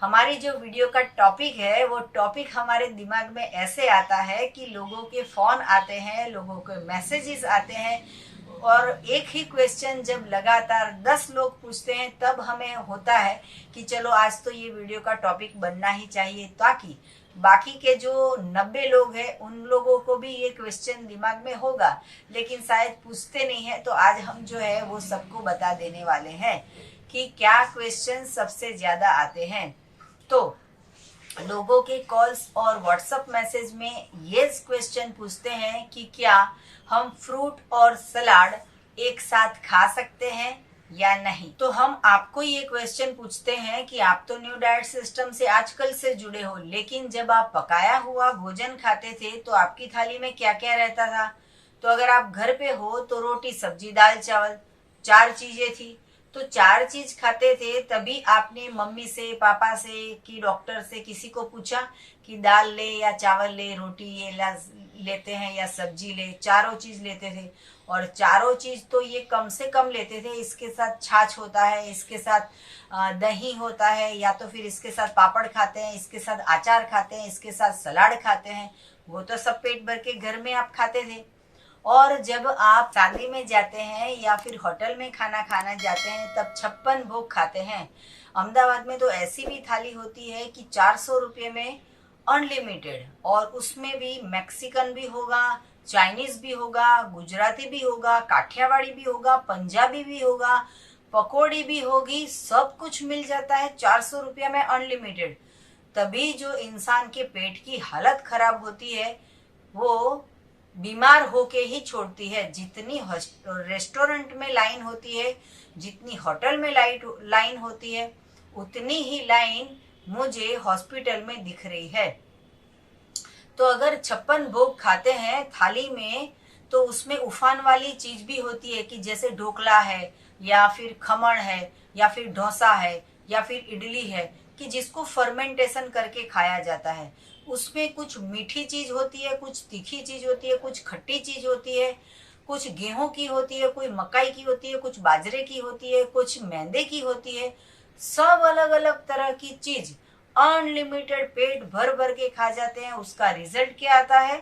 हमारी जो वीडियो का टॉपिक है वो टॉपिक हमारे दिमाग में ऐसे आता है कि लोगों के फोन आते हैं, लोगों के मैसेजेस आते हैं और एक ही क्वेश्चन जब लगातार 10 लोग पूछते हैं तब हमें होता है कि चलो आज तो ये वीडियो का टॉपिक बनना ही चाहिए, ताकि बाकी के जो 90 लोग हैं उन लोगों को भी ये क्वेश्चन दिमाग में होगा, लेकिन शायद पूछते नहीं है। तो आज हम जो है वो सबको बता देने वाले हैं कि क्या क्वेश्चन सबसे ज्यादा आते हैं। तो लोगों के कॉल्स और व्हाट्सएप मैसेज में ये क्वेश्चन पूछते हैं कि क्या हम फ्रूट और सलाद एक साथ खा सकते हैं या नहीं। तो हम आपको ये क्वेश्चन पूछते हैं कि आप तो न्यू डाइट सिस्टम से आजकल से जुड़े हो, लेकिन जब आप पकाया हुआ भोजन खाते थे तो आपकी थाली में क्या क्या रहता था। तो अगर आप घर पे हो तो रोटी सब्जी दाल चावल 4 चीजें थी। तो 4 चीज खाते थे, तभी आपने मम्मी से, पापा से कि डॉक्टर से किसी को पूछा कि दाल ले या चावल ले, रोटी ये लेते हैं या सब्जी ले। चारों चीज लेते थे और चारों चीज तो ये कम से कम लेते थे। इसके साथ छाछ होता है, इसके साथ दही होता है, या तो फिर इसके साथ पापड़ खाते हैं, इसके साथ अचार खाते हैं, इसके साथ सलाद खाते हैं। वो तो सब पेट भर के घर में आप खाते थे। और जब आप शादी में जाते हैं या फिर होटल में खाना खाना जाते हैं तब 56 भोग खाते हैं। अहमदाबाद में तो ऐसी भी थाली होती है कि 400 रुपये में अनलिमिटेड, और उसमें भी मैक्सिकन भी होगा, चाइनीज भी होगा, गुजराती भी होगा, काठियावाड़ी भी होगा, पंजाबी भी होगा, पकौड़ी भी होगी, सब कुछ मिल जाता है 400 रुपये में अनलिमिटेड। तभी जो इंसान के पेट की हालत खराब होती है वो बीमार होके ही छोड़ती है। जितनी रेस्टोरेंट में लाइन होती है, जितनी होटल में लाइन होती है, उतनी ही लाइन मुझे हॉस्पिटल में दिख रही है। तो अगर 56 भोग खाते हैं थाली में तो उसमें उफान वाली चीज भी होती है कि जैसे ढोकला है या फिर खमण है या फिर डोसा है या फिर इडली है, कि जिसको फर्मेंटेशन करके खाया जाता है। उसमें कुछ मीठी चीज होती है, कुछ तीखी चीज होती है, कुछ खट्टी चीज होती है, कुछ गेहूं की होती है, कोई मकाई की होती है, कुछ बाजरे की होती है, कुछ मैदे की होती है। सब अलग अलग तरह की चीज अनलिमिटेड पेट भर भर के खा जाते हैं। उसका रिजल्ट क्या आता है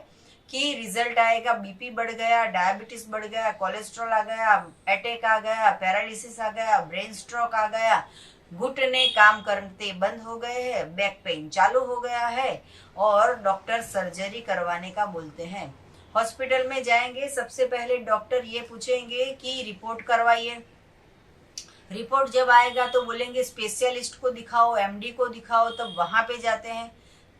कि रिजल्ट आएगा बीपी बढ़ गया, डायबिटीज बढ़ गया, कोलेस्ट्रॉल आ गया, अटैक आ गया, पैरालिसिस आ गया, ब्रेन स्ट्रोक आ गया, घुटने काम करते बंद हो गए हैं, बैक पेन चालू हो गया है और डॉक्टर सर्जरी करवाने का बोलते हैं। हॉस्पिटल में जाएंगे, सबसे पहले डॉक्टर ये पूछेंगे कि रिपोर्ट करवाइए। रिपोर्ट जब आएगा तो बोलेंगे स्पेशलिस्ट को दिखाओ, एमडी को दिखाओ, तब वहां पे जाते हैं।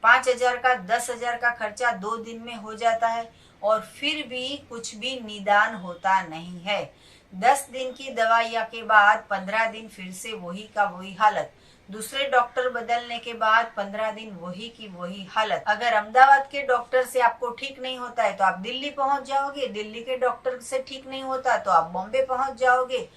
5,000 का 10,000 का खर्चा 2 दिन में हो जाता है और फिर भी कुछ भी निदान होता नहीं है। 10 दिन की दवाइयाँ के बाद 15 दिन फिर से वही का वही हालत, दूसरे डॉक्टर बदलने के बाद 15 दिन वही की वही हालत। अगर अहमदाबाद के डॉक्टर से आपको ठीक नहीं होता है तो आप दिल्ली पहुंच जाओगे, दिल्ली के डॉक्टर से ठीक नहीं होता तो आप बॉम्बे पहुंच जाओगे।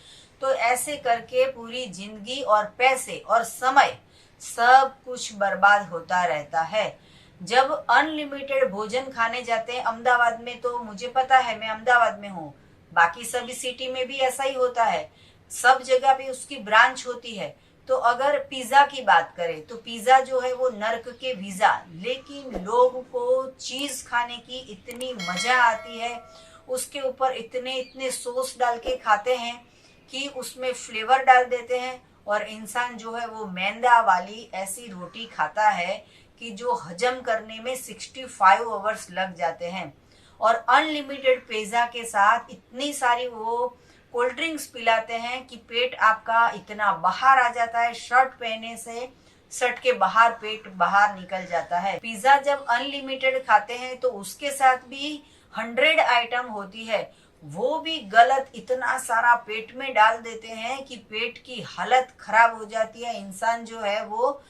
तो ऐसे करके पूरी जिंदगी और पैसे और समय सब कुछ बर्बाद होता रहता है। जब अनलिमिटेड भोजन खाने जाते हैं अहमदाबाद में, तो मुझे पता है, मैं अहमदाबाद में हूँ, बाकी सभी सिटी में भी ऐसा ही होता है, सब जगह पे उसकी ब्रांच होती है। तो अगर पिज्जा की बात करें तो पिज्जा जो है वो नर्क के वीजा, लेकिन लोग को चीज खाने की इतनी मजा आती है, उसके ऊपर इतने इतने सॉस डाल के खाते हैं कि उसमें फ्लेवर डाल देते हैं और इंसान जो है वो मैदा वाली ऐसी रोटी खाता है कि जो हजम करने में 65 आवर्स लग जाते हैं। और अनलिमिटेड पिज्जा के साथ इतनी सारी वो कोल्ड ड्रिंक्स पिलाते हैं कि पेट आपका इतना बाहर आ जाता है, शर्ट पहने से शर्ट के बाहर पेट बाहर निकल जाता है। पिज्जा जब अनलिमिटेड खाते हैं तो उसके साथ भी 100 आइटम होती है, वो भी गलत इतना सारा पेट में डाल देते हैं कि पेट की हालत खराब हो जाती है। इंसान जो है वो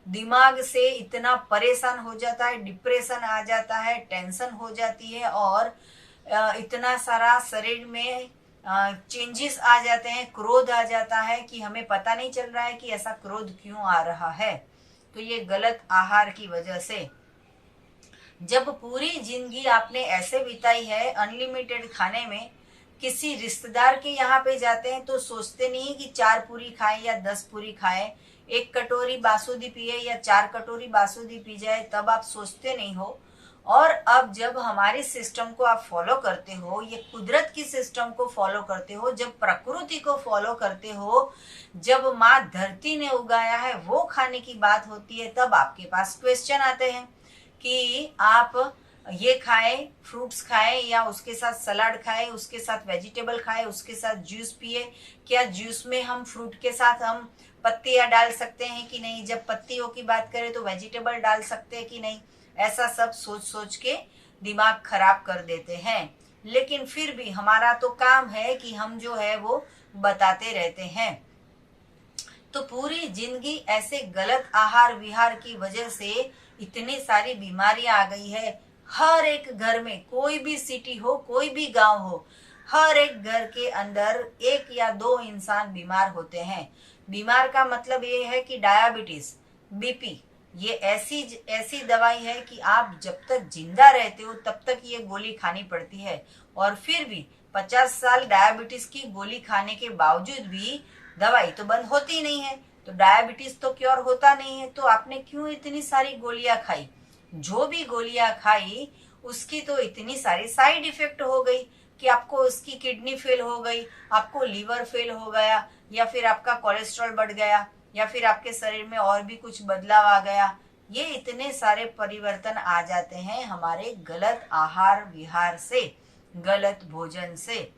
दिमाग से इतना परेशान हो जाता है, डिप्रेशन आ जाता है, टेंशन हो जाती है और इतना सारा शरीर में चेंजेस आ जाते हैं, क्रोध आ जाता है कि हमें पता नहीं चल रहा है कि ऐसा क्रोध क्यों आ रहा है। तो ये गलत आहार की वजह से। जब पूरी जिंदगी आपने ऐसे बिताई है अनलिमिटेड खाने में, किसी रिश्तेदार के यहाँ पे जाते हैं तो सोचते नहीं कि 4 पूरी खाएं या 10 पूरी खाएं, एक कटोरी बासुंदी पिए या 4 कटोरी बासुंदी पी जाए तब आप सोचते नहीं हो। और अब जब हमारे सिस्टम को आप फॉलो करते हो, ये कुदरत की सिस्टम को फॉलो करते हो, जब प्रकृति को फॉलो करते हो, जब माँ धरती ने उगाया है वो खाने की बात होती है, तब आपके पास क्वेश्चन आते हैं कि आप ये खाएं, फ्रूट्स खाएं या उसके साथ सलाद खाएं, उसके साथ वेजिटेबल खाएं, उसके साथ जूस पिए। क्या जूस में हम फ्रूट के साथ हम पत्तियां डाल सकते हैं कि नहीं? जब पत्तियों की बात करें तो वेजिटेबल डाल सकते हैं कि नहीं? ऐसा सब सोच सोच के दिमाग खराब कर देते हैं। लेकिन फिर भी हमारा तो काम है कि हम जो है वो बताते रहते हैं। तो पूरी जिंदगी ऐसे गलत आहार विहार की वजह से इतनी सारी बीमारियां आ गई है। हर एक घर में, कोई भी सिटी हो, कोई भी गांव हो, हर एक घर के अंदर 1 या 2 इंसान बीमार होते हैं। बीमार का मतलब ये है कि डायबिटीज, बीपी, ये ऐसी दवाई है कि आप जब तक जिंदा रहते हो तब तक ये गोली खानी पड़ती है। और फिर भी 50 साल डायबिटीज की गोली खाने के बावजूद भी दवाई तो बंद होती नहीं है। तो डायबिटीज तो क्योर होता नहीं है, तो आपने क्यों इतनी सारी गोलियां खाई? जो भी गोलियां खाई उसकी तो इतनी सारी साइड इफेक्ट हो गई कि आपको उसकी किडनी फेल हो गई, आपको लीवर फेल हो गया, या फिर आपका कोलेस्ट्रॉल बढ़ गया, या फिर आपके शरीर में और भी कुछ बदलाव आ गया। ये इतने सारे परिवर्तन आ जाते हैं हमारे गलत आहार विहार से, गलत भोजन से।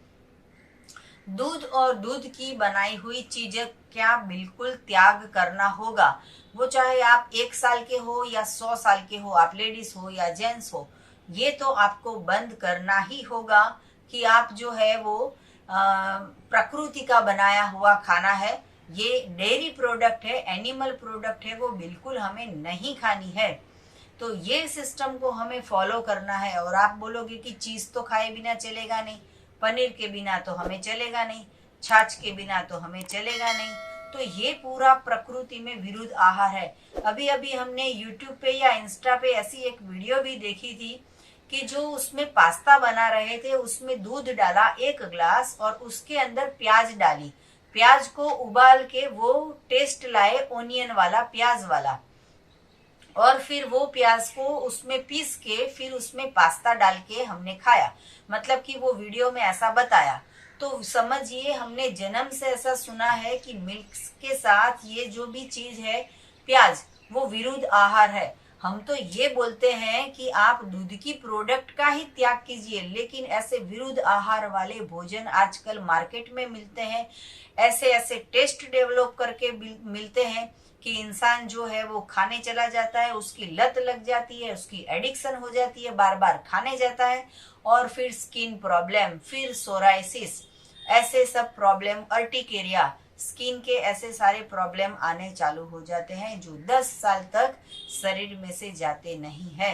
दूध और दूध की बनाई हुई चीजें क्या बिल्कुल त्याग करना होगा। वो चाहे आप 1 साल के हो या 100 साल के हो, आप लेडीज हो या जेंट्स हो, ये तो आपको बंद करना ही होगा कि आप जो है वो प्रकृति का बनाया हुआ खाना है, ये डेयरी प्रोडक्ट है, एनिमल प्रोडक्ट है, वो बिल्कुल हमें नहीं खानी है। तो ये सिस्टम को हमें फॉलो करना है। और आप बोलोगे कि चीज तो खाए बिना चलेगा नहीं, पनीर के बिना तो हमें चलेगा नहीं, छाछ के बिना तो हमें चलेगा नहीं। तो ये पूरा प्रकृति में विरुद्ध आहार है। अभी अभी हमने यूट्यूब पे या इंस्टा पे ऐसी एक वीडियो भी देखी थी कि जो उसमें पास्ता बना रहे थे, उसमें दूध डाला 1 ग्लास और उसके अंदर प्याज डाली, प्याज को उबाल के वो टेस्ट लाए ओनियन वाला, प्याज वाला, और फिर वो प्याज को उसमें पीस के फिर उसमें पास्ता डाल के हमने खाया। मतलब कि वो वीडियो में ऐसा बताया। तो समझिए, हमने जन्म से ऐसा सुना है कि मिल्क के साथ ये जो भी चीज है प्याज, वो विरुद्ध आहार है। हम तो ये बोलते हैं कि आप दूध की प्रोडक्ट का ही त्याग कीजिए, लेकिन ऐसे विरुद्ध आहार वाले भोजन आजकल मार्केट में मिलते हैं। ऐसे ऐसे टेस्ट डेवलप करके मिलते हैं कि इंसान जो है वो खाने चला जाता है, उसकी लत लग जाती है, उसकी एडिक्शन हो जाती है, बार बार खाने जाता है, और फिर स्किन प्रॉब्लम, फिर सोराइसिस, ऐसे सब प्रॉब्लम, अर्टिकेरिया, स्किन के ऐसे सारे प्रॉब्लम आने चालू हो जाते हैं जो 10 साल तक शरीर में से जाते नहीं है।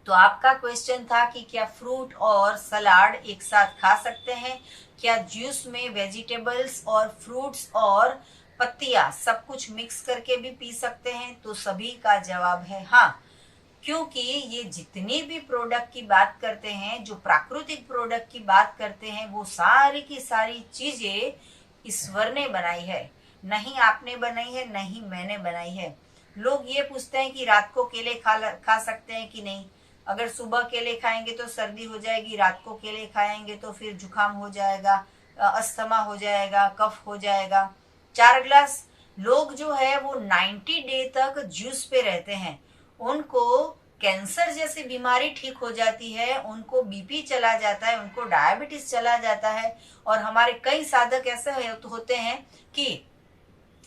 तो आपका क्वेश्चन था कि क्या फ्रूट और सलाद एक साथ खा सकते हैं? क्या जूस में वेजिटेबल्स और फ्रूट्स और पत्तियां सब कुछ मिक्स करके भी पी सकते हैं? तो सभी का जवाब है हाँ, क्योंकि ये जितनी भी प्रोडक्ट की बात करते हैं, जो प्राकृतिक प्रोडक्ट की बात करते हैं, वो सारी की सारी चीजें ईश्वर ने बनाई है, नहीं आपने बनाई है, नहीं मैंने बनाई है। लोग ये पूछते हैं कि रात को केले खा सकते हैं कि नहीं। अगर सुबह केले खाएंगे तो सर्दी हो जाएगी, रात को केले खाएंगे तो फिर जुकाम हो जाएगा, अस्थमा हो जाएगा, कफ हो जाएगा। 4 ग्लास लोग जो है वो 90 डे तक जूस पे रहते हैं, उनको कैंसर जैसी बीमारी ठीक हो जाती है, उनको बीपी चला जाता है, उनको डायबिटीज चला जाता है। और हमारे कई साधक ऐसे होते हैं कि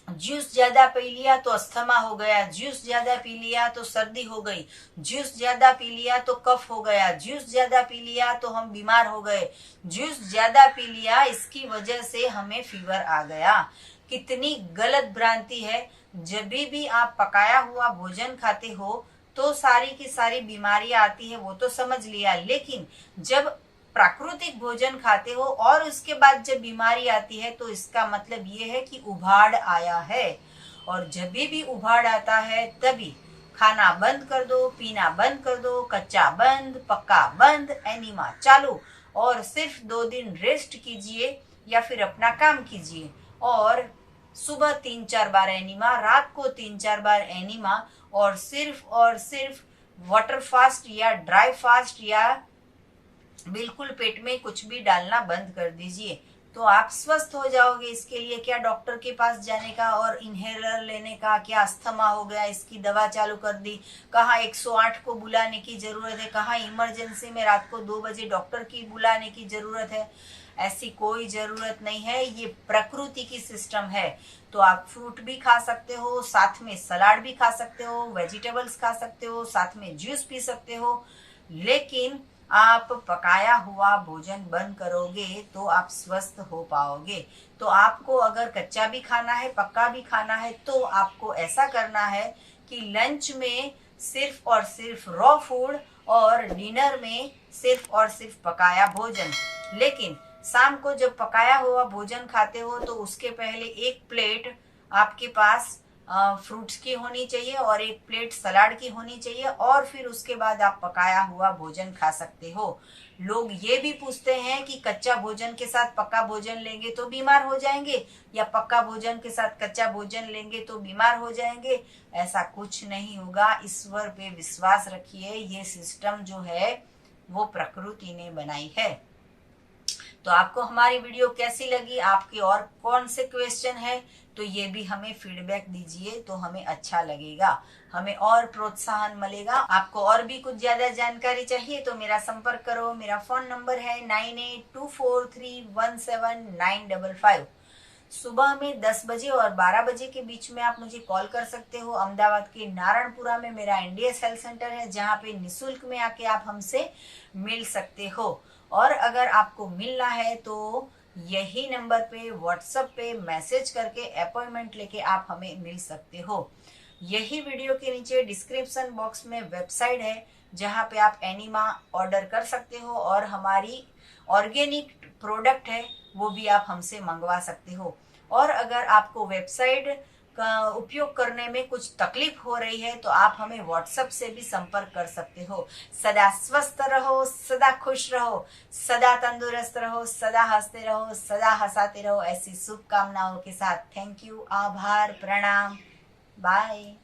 जूस ज्यादा पी लिया तो अस्थमा हो गया, जूस ज्यादा पी लिया तो सर्दी हो गई, जूस ज्यादा पी लिया तो कफ हो गया, जूस ज्यादा पी लिया तो हम बीमार हो गए, जूस ज्यादा पी लिया इसकी वजह से हमें फीवर आ गया। कितनी गलत भ्रांति है। जब भी आप पकाया हुआ भोजन खाते हो तो सारी की सारी बीमारियां आती है, वो तो समझ लिया, लेकिन जब प्राकृतिक भोजन खाते हो और उसके बाद जब बीमारी आती है तो इसका मतलब ये है कि उभाड़ आया है। और जब भी उभाड़ आता है तभी खाना बंद कर दो, पीना बंद कर दो, कच्चा बंद, पक्का बंद, एनिमा चालू, और सिर्फ 2 दिन रेस्ट कीजिए या फिर अपना काम कीजिए। और सुबह 3-4 बार एनिमा, रात को 3-4 बार एनिमा, और सिर्फ वाटर फास्ट या ड्राई फास्ट या बिल्कुल पेट में कुछ भी डालना बंद कर दीजिए, तो आप स्वस्थ हो जाओगे। इसके लिए क्या डॉक्टर के पास जाने का और इनहेलर लेने का, क्या अस्थमा हो गया इसकी दवा चालू कर दी, कहाँ 108 को बुलाने की जरूरत है, कहाँ इमरजेंसी में रात को 2 बजे डॉक्टर की बुलाने की जरूरत है। ऐसी कोई जरूरत नहीं है, ये प्रकृति की सिस्टम है। तो आप फ्रूट भी खा सकते हो, साथ में सलाद भी खा सकते हो, वेजिटेबल्स खा सकते हो, साथ में जूस पी सकते हो, लेकिन आप पकाया हुआ भोजन बंद करोगे तो आप स्वस्थ हो पाओगे। तो आपको अगर कच्चा भी खाना है, पक्का भी खाना है, तो आपको ऐसा करना है कि लंच में सिर्फ और सिर्फ रॉ फूड और डिनर में सिर्फ और सिर्फ पकाया भोजन। लेकिन शाम को जब पकाया हुआ भोजन खाते हो तो उसके पहले एक प्लेट आपके पास फ्रूट्स की होनी चाहिए और एक प्लेट सलाद की होनी चाहिए, और फिर उसके बाद आप पकाया हुआ भोजन खा सकते हो। लोग ये भी पूछते हैं कि कच्चा भोजन के साथ पक्का भोजन लेंगे तो बीमार हो जाएंगे, या पक्का भोजन के साथ कच्चा भोजन लेंगे तो बीमार हो जाएंगे। ऐसा कुछ नहीं होगा, ईश्वर पे विश्वास रखिए। ये सिस्टम जो है वो प्रकृति ने बनाई है। तो आपको हमारी वीडियो कैसी लगी, आपके और कौन से क्वेश्चन है, तो ये भी हमें फीडबैक दीजिए, तो हमें अच्छा लगेगा, हमें और प्रोत्साहन मिलेगा। आपको और भी कुछ ज्यादा जानकारी चाहिए तो मेरा संपर्क करो। मेरा फोन नंबर है 9824317955। सुबह में 10 बजे और 12 बजे के बीच में आप मुझे कॉल कर सकते हो। अहमदाबाद के नारायणपुरा में मेरा एनडीएस हेल्थ सेंटर है, जहाँ पे निःशुल्क में आके आप हमसे मिल सकते हो। और अगर आपको मिलना है तो यही नंबर पे व्हाट्सएप पे मैसेज करके अपॉइंटमेंट लेके आप हमें मिल सकते हो। यही वीडियो के नीचे डिस्क्रिप्शन बॉक्स में वेबसाइट है, जहाँ पे आप एनिमा ऑर्डर कर सकते हो, और हमारी ऑर्गेनिक प्रोडक्ट है वो भी आप हमसे मंगवा सकते हो। और अगर आपको वेबसाइट का उपयोग करने में कुछ तकलीफ हो रही है तो आप हमें व्हाट्सएप से भी संपर्क कर सकते हो। सदा स्वस्थ रहो, सदा खुश रहो, सदा तंदुरुस्त रहो, सदा हंसते रहो, सदा हंसाते रहो, ऐसी शुभकामनाओं के साथ। थैंक यू, आभार, प्रणाम, बाय।